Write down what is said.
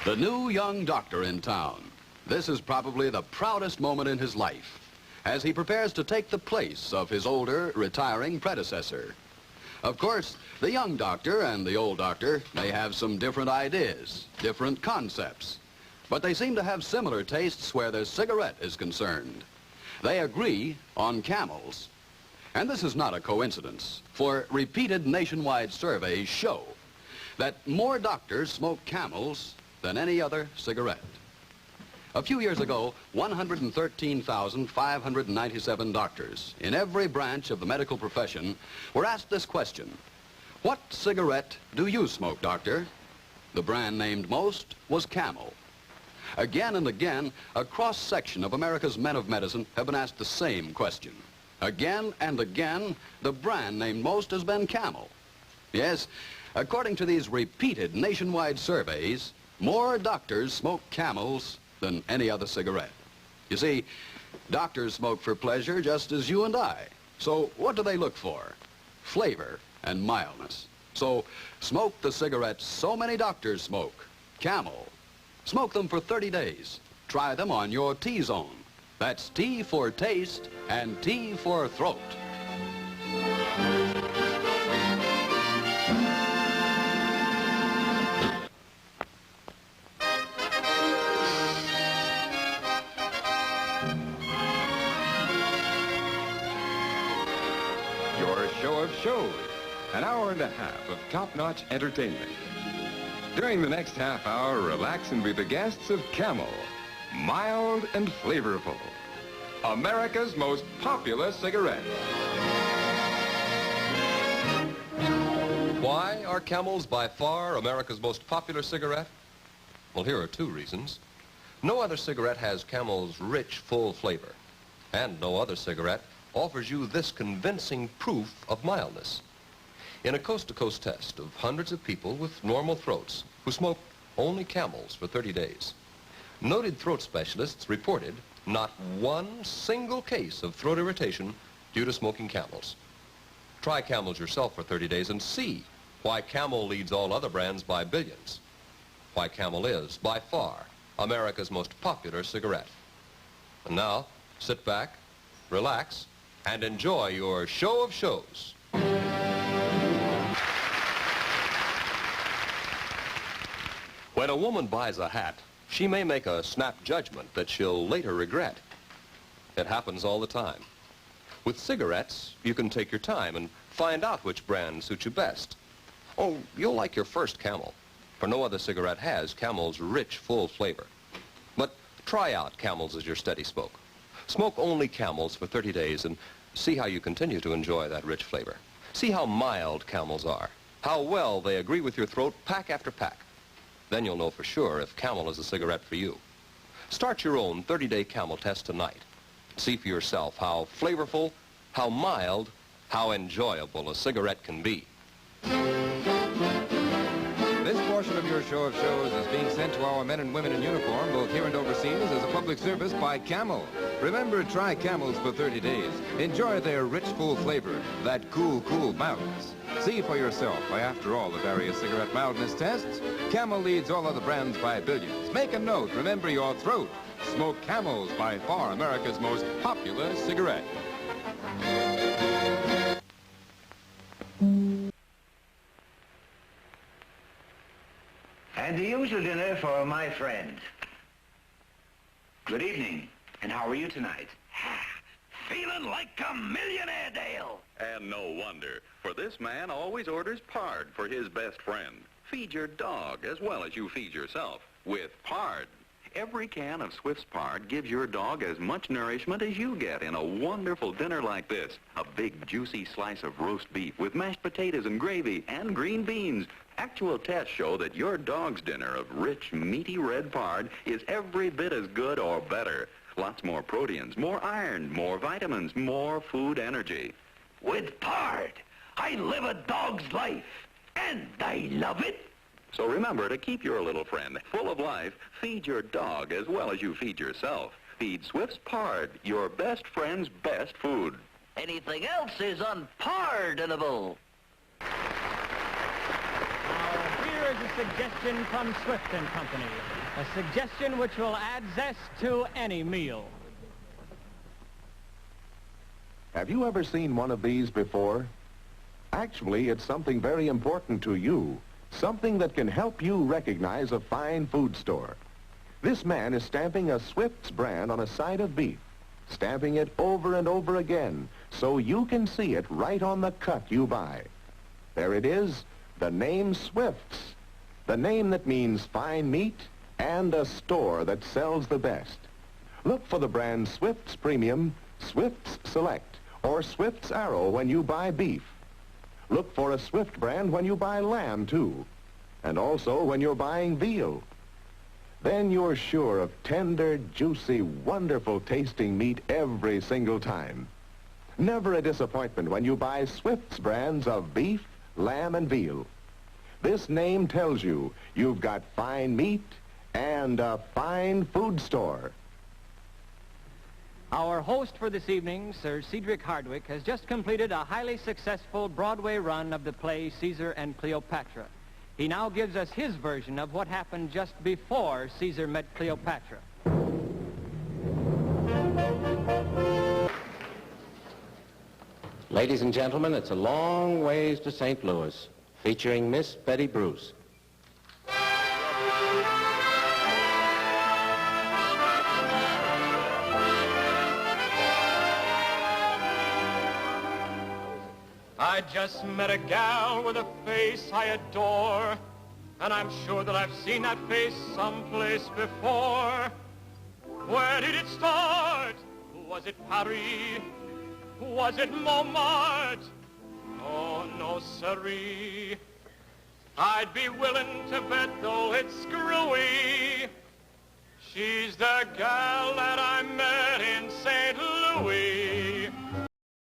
The new young doctor in town. This is probably the proudest moment in his life as he prepares to take the place of his older, retiring predecessor. Of course, the young doctor and the old doctor may have some different ideas, different concepts, but they seem to have similar tastes where the cigarette is concerned. They agree on Camels. And this is not a coincidence, for repeated nationwide surveys show that more doctors smoke Camels than any other cigarette. A few years ago, 113,597 doctors in every branch of the medical profession were asked this question: what cigarette do you smoke, doctor? The brand named most was Camel. Again and again, a cross-section of America's men of medicine have been asked the same question. Again and again, the brand named most has been Camel. Yes, according to these repeated nationwide surveys, more doctors smoke Camels than any other cigarette. You see, doctors smoke for pleasure just as you and I. So what do they look for? Flavor and mildness. So smoke the cigarettes so many doctors smoke. Camel. Smoke them for 30 days. Try them on your T-zone. That's T for taste and T for throat. Your show of shows, an hour and a half of top-notch entertainment. During the next half hour, relax and be the guests of Camel. Mild and flavorful. America's most popular cigarette. Why are Camels by far America's most popular cigarette? Well, here are two reasons. No other cigarette has Camel's rich, full flavor. And no other cigarette offers you this convincing proof of mildness. In a coast-to-coast test of hundreds of people with normal throats who smoked only Camels for 30 days, noted throat specialists reported not one single case of throat irritation due to smoking Camels. Try Camels yourself for 30 days and see why Camel leads all other brands by billions. Why Camel is, by far, America's most popular cigarette. And now, sit back, relax, and enjoy your show of shows. When a woman buys a hat, she may make a snap judgment that she'll later regret. It happens all the time. With cigarettes, you can take your time and find out which brand suits you best. Oh, you'll like your first Camel, for no other cigarette has Camel's rich, full flavor. But try out Camels as your steady smoke. Smoke only Camels for 30 days and see how you continue to enjoy that rich flavor. See how mild Camels are, how well they agree with your throat pack after pack. Then you'll know for sure if Camel is a cigarette for you. Start your own 30-day Camel test tonight. See for yourself how flavorful, how mild, how enjoyable a cigarette can be. This portion of your show of shows is being sent to our men and women in uniform, both here and overseas, as a public service by Camel. Remember, try Camels for 30 days. Enjoy their rich, full flavor, that cool, cool mildness. See for yourself why, after all the various cigarette mildness tests, Camel leads all other brands by billions. Make a note. Remember your throat. Smoke Camels, by far America's most popular cigarette. And the usual dinner for my friend. Good evening. And how are you tonight? Feeling like a millionaire, Dale. And no wonder, for this man always orders Pard for his best friend. Feed your dog as well as you feed yourself with Pard. Every can of Swift's Pard gives your dog as much nourishment as you get in a wonderful dinner like this. A big, juicy slice of roast beef with mashed potatoes and gravy and green beans. Actual tests show that your dog's dinner of rich, meaty red Pard is every bit as good or better. Lots more proteins, more iron, more vitamins, more food energy. With Pard, I live a dog's life, and I love it. So remember to keep your little friend full of life. Feed your dog as well as you feed yourself. Feed Swift's Pard, your best friend's best food. Anything else is unpardonable. Now, here is the suggestion from Swift & Company. A suggestion which will add zest to any meal. Have you ever seen one of these before? Actually, it's something very important to you. Something that can help you recognize a fine food store. This man is stamping a Swift's brand on a side of beef, stamping it over and over again so you can see it right on the cut you buy. There it is, the name Swift's, the name that means fine meat and a store that sells the best. Look for the brand Swift's Premium, Swift's Select, or Swift's Arrow when you buy beef. Look for a Swift brand when you buy lamb, too, and also when you're buying veal. Then you're sure of tender, juicy, wonderful tasting meat every single time. Never a disappointment when you buy Swift's brands of beef, lamb, and veal. This name tells you you've got fine meat and a fine food store. Our host for this evening, Sir Cedric Hardwicke, has just completed a highly successful Broadway run of the play Caesar and Cleopatra. He now gives us his version of what happened just before Caesar met Cleopatra. Ladies and gentlemen, it's a long ways to St. Louis, featuring Miss Betty Bruce. I just met a gal with a face I adore, and I'm sure that I've seen that face someplace before. Where did it start? Was it Paris? Was it Montmartre? Oh, no, sirree. I'd be willing to bet, though it's screwy, she's the gal that I met in St. Louis.